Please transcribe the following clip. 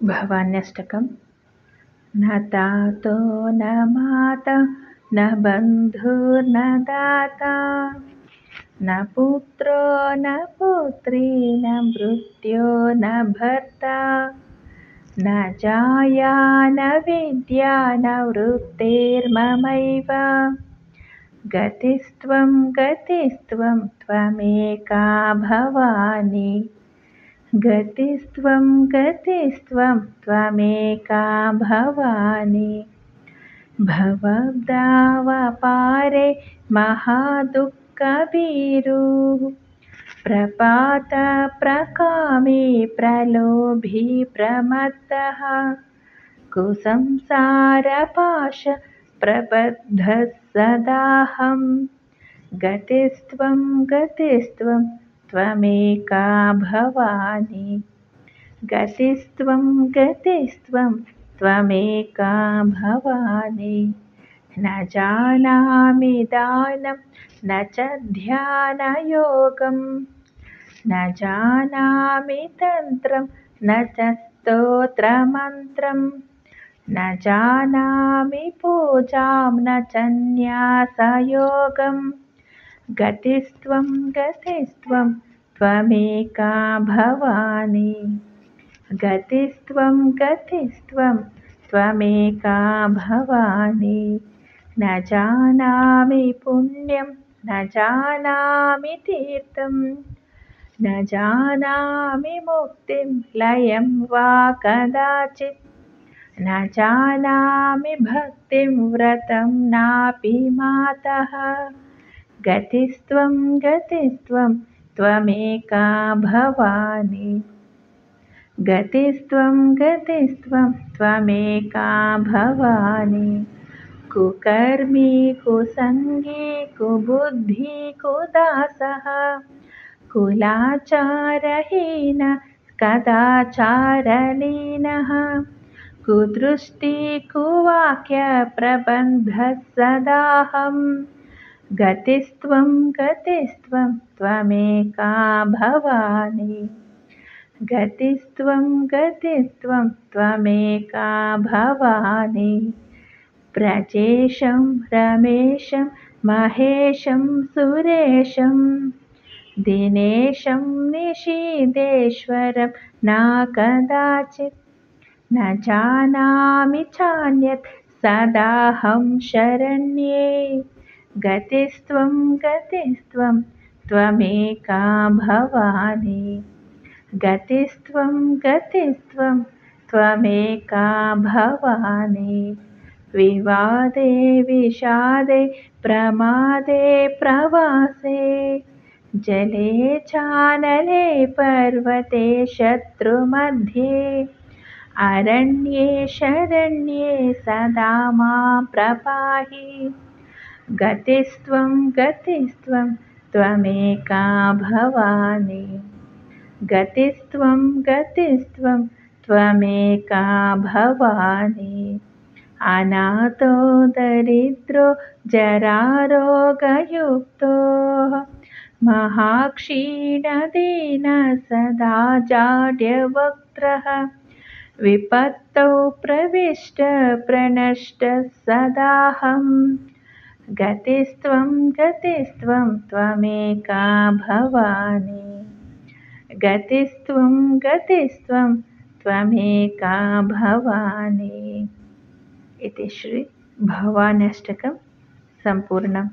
भवान्यष्टकम्। न तातो न माता न बन्धुर्न दाता न पुत्रो न पुत्री न मृत्यो न भर्ता न जाया न विद्या न वृत्तिर्ममैव गतिस्त्वं गतिस्त्वं त्वमेका भवानि गतिस्त्वं गतिस्त्वं त्वमेका भवानि भवद्भावापारे महादुःखभीरुः प्रपातप्रकामी प्रलोभी प्रमत्तः कुसंसारपाशप्रबद्धः सदाहं गतिस्त्वं गतिस्त्वं त्वमेका भवानि गतिस्त्वं गतिस्त्वं त्वमेका भवानि न जानामि दानं न च ध्यानयोगं न जानामि तन्त्रं न च स्तोत्रमन्त्रं न जानामि पूजां न च न्यासयोगं गतिस्त्वं गतिस्त्वं त्वमेका भवानि गतिस्त्वं गतिस्त्वं त्वमेका भवानि न जानामि पुण्यं न जानामि तीर्थं न जानामि मुक्तिं लयं वा कदाचित् न जानामि भक्तिं व्रतं नापि मातः गतिस्त्वं गतिस्त्वं त्वमेका भवानि गतिस्त्वं गतिस्त्वं त्वमेका भवानि कुकर्मी कुसङ्गी कुबुद्धि कुदासः कुलाचारहीन कदाचारलीनः कुदृष्टि कुवाक्यप्रबन्धः सदाहं गतिस्त्वं गतिस्त्वं त्वमेका भवानि गतिस्त्वं गतिस्त्वं त्वमेका भवानि प्रजेशं रमेशं महेशं सुरेशं दिनेशं निशीदेश्वरं न कदाचित् न जानामि चान्यत् सदाहं शरण्ये गतिस्त्वं गतिस्त्वं त्वमेका भवानि गतिस्त्वं गतिस्त्वं त्वमेका भवानि विवादे विषादे प्रमादे प्रवासे जले चानले पर्वते शत्रुमध्ये अरण्ये शरण्ये सदा मां प्रपाहि गतिस्त्वं गतिस्त्वं त्वमेका भवानि गतिस्त्वं गतिस्त्वं त्वमेका भवानि अनाथो दरिद्रो जरारोगयुक्तो महाक्षीणदीनः सदा जाड्यवक्त्रः विपत्तौ प्रविष्टः प्रणष्टः सदाहं गतिस्त्वं गतिस्त्वं त्वमेका भवानि गतिस्त्वं गतिस्त्वं त्वमेका भवानि इति श्री भवान्यष्टकं सम्पूर्णम्।